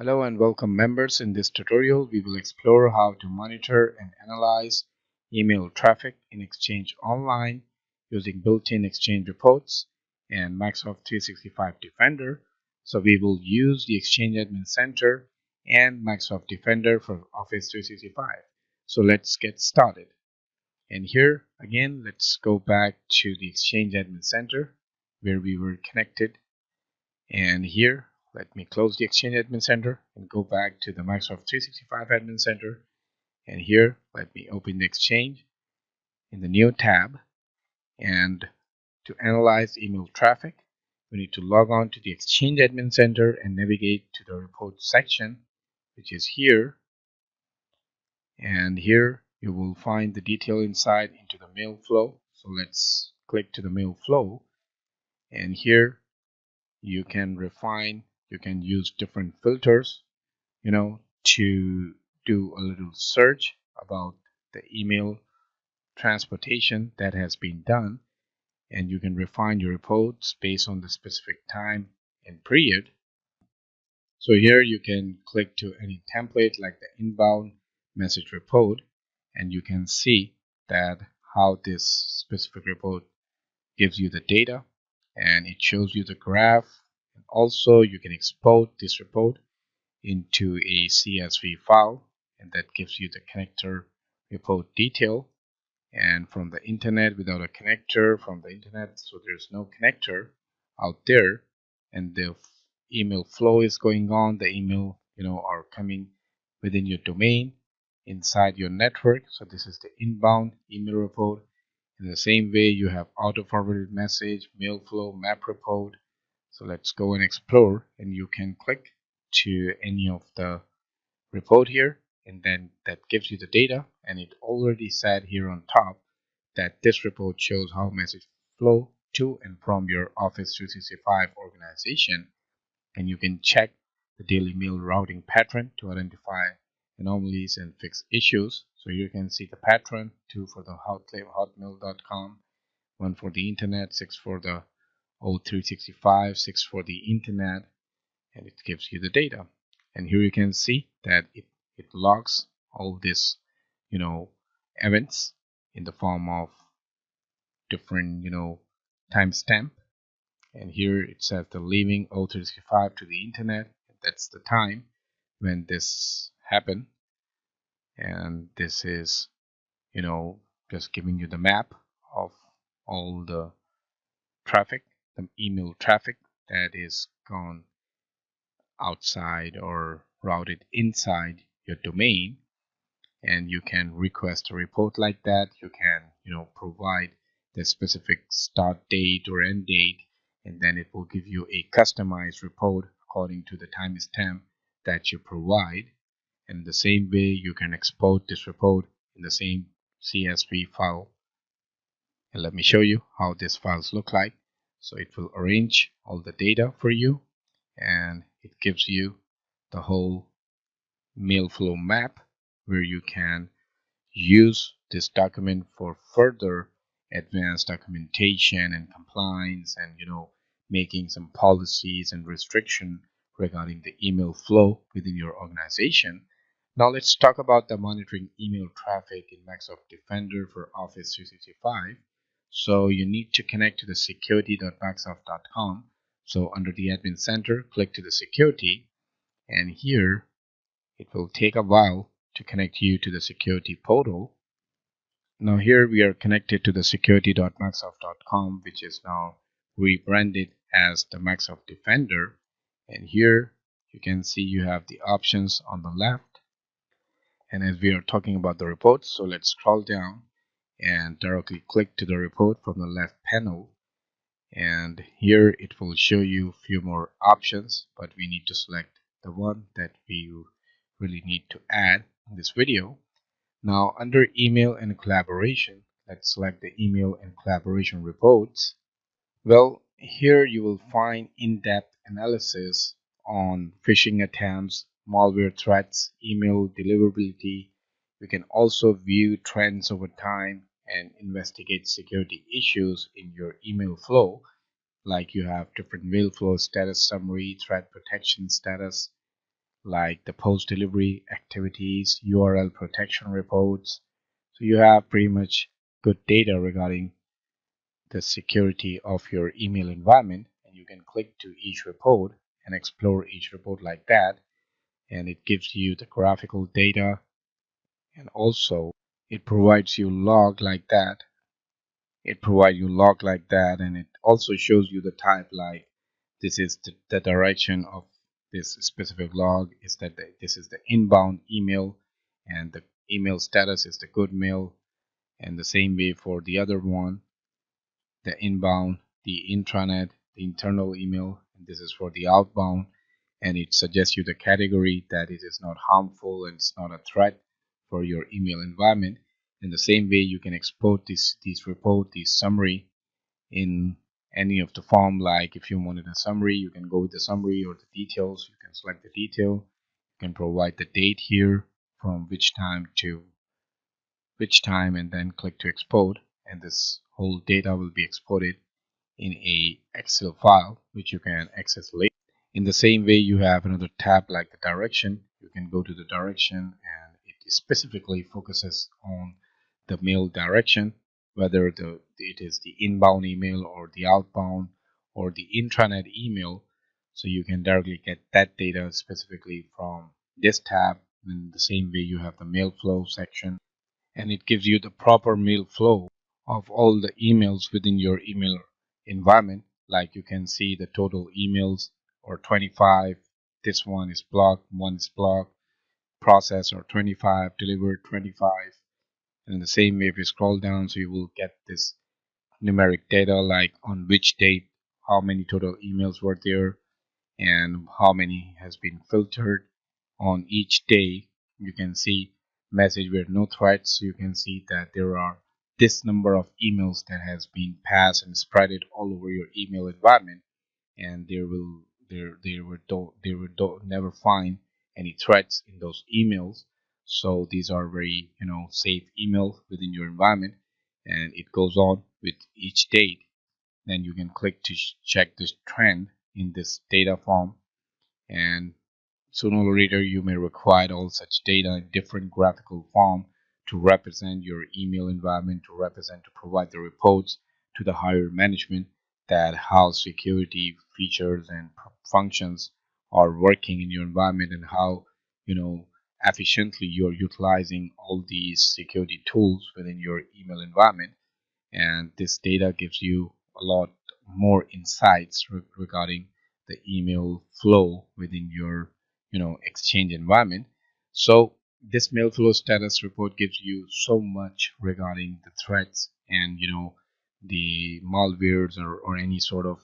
Hello and welcome members. In this tutorial, we will explore how to monitor and analyze email traffic in Exchange Online using built-in Exchange reports and Microsoft 365 Defender. So we will use the Exchange Admin Center and Microsoft Defender for Office 365. So let's get started. And here again, let's go back to the Exchange Admin Center where we were connected. And here, let me close the Exchange Admin Center and go back to the Microsoft 365 Admin Center. And here, let me open the Exchange in the new tab. And to analyze email traffic, we need to log on to the Exchange Admin Center and navigate to the report section, which is here. And here, you will find the detailed insight into the mail flow. So let's click to the mail flow. And here, you can refine, you can use different filters to do a little search about the email transportation that has been done, and you can refine your reports based on the specific time and period. So here you can click to any template like the inbound message report, and you can see that how this specific report gives you the data, and it shows you the graph. And also you can export this report into a CSV file, and that gives you the connector report detail. And from the internet, without a connector from the internet, so there's no connector out there, and the email flow is going on, the email are coming within your domain inside your network. So this is the inbound email report. In the same way, you have auto forwarded message, mail flow, map report. So let's go and explore, and you can click to any of the report here, and then that gives you the data. And it already said here on top that this report shows how message flow to and from your Office 365 organization, and you can check the daily mail routing pattern to identify anomalies and fix issues. So you can see the pattern: 2 for the hotmail.com, 1 for the internet, 6 for the O365, 6 for the internet, and it gives you the data. And here you can see that it logs all this events in the form of different timestamp. And here it says the leaving O365 to the internet, that's the time when this happened. And this is just giving you the map of all the traffic, the email traffic that is gone outside or routed inside your domain. And you can request a report like that. You can provide the specific start date or end date, and then it will give you a customized report according to the timestamp that you provide. And the same way, you can export this report in the same CSV file. And let me show you how these files look like. So it will arrange all the data for you, and it gives you the whole mail flow map where you can use this document for further advanced documentation and compliance, and making some policies and restriction regarding the email flow within your organization. Now let's talk about the monitoring email traffic in Microsoft Defender for Office 365. So you need to connect to the security.microsoft.com. So under the admin center, click to the security, and here it will take a while to connect you to the security portal. Now here we are connected to the security.microsoft.com, which is now rebranded as the Microsoft Defender. And here you can see you have the options on the left. And as we are talking about the reports, so let's scroll down and directly click to the report from the left panel. And here it will show you a few more options, but we need to select the one that we really need to add in this video. Now under email and collaboration, let's select the email and collaboration reports. Well, here you will find in-depth analysis on phishing attempts, malware threats, email deliverability. You can also view trends over time and investigate security issues in your email flow, like you have different mail flow status summary, threat protection status, like the post delivery activities, URL protection reports. So you have pretty much good data regarding the security of your email environment, and you can click to each report and explore each report like that, and it gives you the graphical data, and also it provides you log like that. And it also shows you the type, like this is the direction of this specific log is that this is the inbound email, and the email status is the good mail, and the same way for the other one, the inbound, the intranet, the internal email, and this is for the outbound, and it suggests you the category that it is not harmful and it's not a threat for your email environment. In the same way, you can export this report, this summary in any of the form. Like if you wanted a summary, you can go with the summary, or the details, you can select the detail. You can provide the date here from which time to which time, and then click to export, and this whole data will be exported in a Excel file which you can access later. In the same way, you have another tab like the direction. You can go to the direction, and it specifically focuses on the mail direction, whether it is the inbound email or the outbound or the intranet email. So you can directly get that data specifically from this tab. In the same way, you have the mail flow section, and it gives you the proper mail flow of all the emails within your email environment. Like you can see the total emails or 25, this one is blocked, process or 25, delivered 25. And in the same way, if you scroll down, so you will get this numeric data, like on which date, how many total emails were there, and how many has been filtered on each day. You can see message with no threats. So you can see that there are this number of emails that has been passed and spreaded all over your email environment, and there will never find any threats in those emails. So these are very safe emails within your environment, and it goes on with each date. Then you can click to check this trend in this data form, and sooner or later you may require all such data in different graphical form to represent your email environment, to provide the reports to the higher management that how security features and functions are working in your environment, and how you know efficiently you're utilizing all these security tools within your email environment. And this data gives you a lot more insights regarding the email flow within your exchange environment. So this mail flow status report gives you so much regarding the threats and the malwares, or any sort of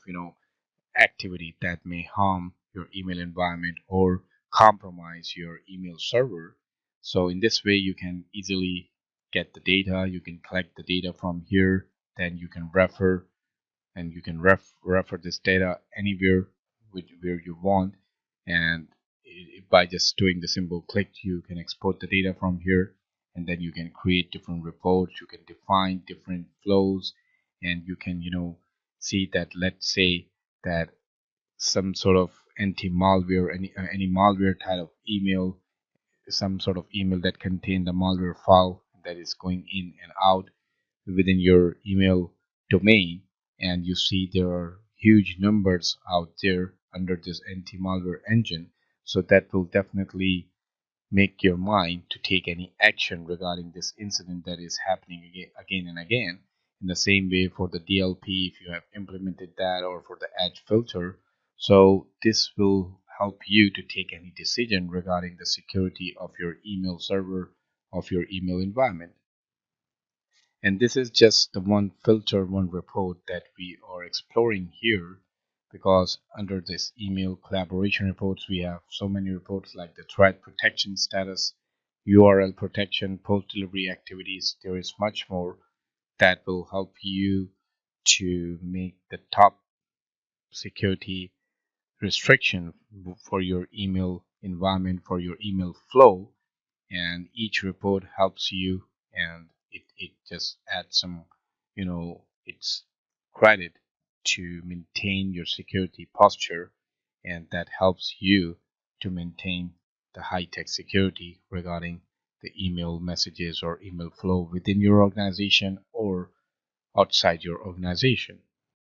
activity that may harm your email environment or compromise your email server. So in this way, you can easily get the data. You can collect the data from here, then you can refer, and you can refer this data anywhere where you want. And by just doing the simple click, you can export the data from here, and then you can create different reports. You can define different flows, and you can see that, let's say that some sort of anti-malware, any malware type of email, some sort of email that contain the malware file that is going in and out within your email domain, and you see there are huge numbers out there under this anti-malware engine. So that will definitely make your mind to take any action regarding this incident that is happening again and again. In the same way for the DLP, if you have implemented that, or for the edge filter, so this will help you to take any decision regarding the security of your email server, of your email environment. And this is just the one filter, one report that we are exploring here, because under this email collaboration reports, we have so many reports like the threat protection status, URL protection, post delivery activities. There is much more that will help you to make the top security restriction for your email environment, for your email flow. And each report helps you, and it just adds some it's credit to maintain your security posture, and that helps you to maintain the high-tech security regarding the email messages or email flow within your organization or outside your organization.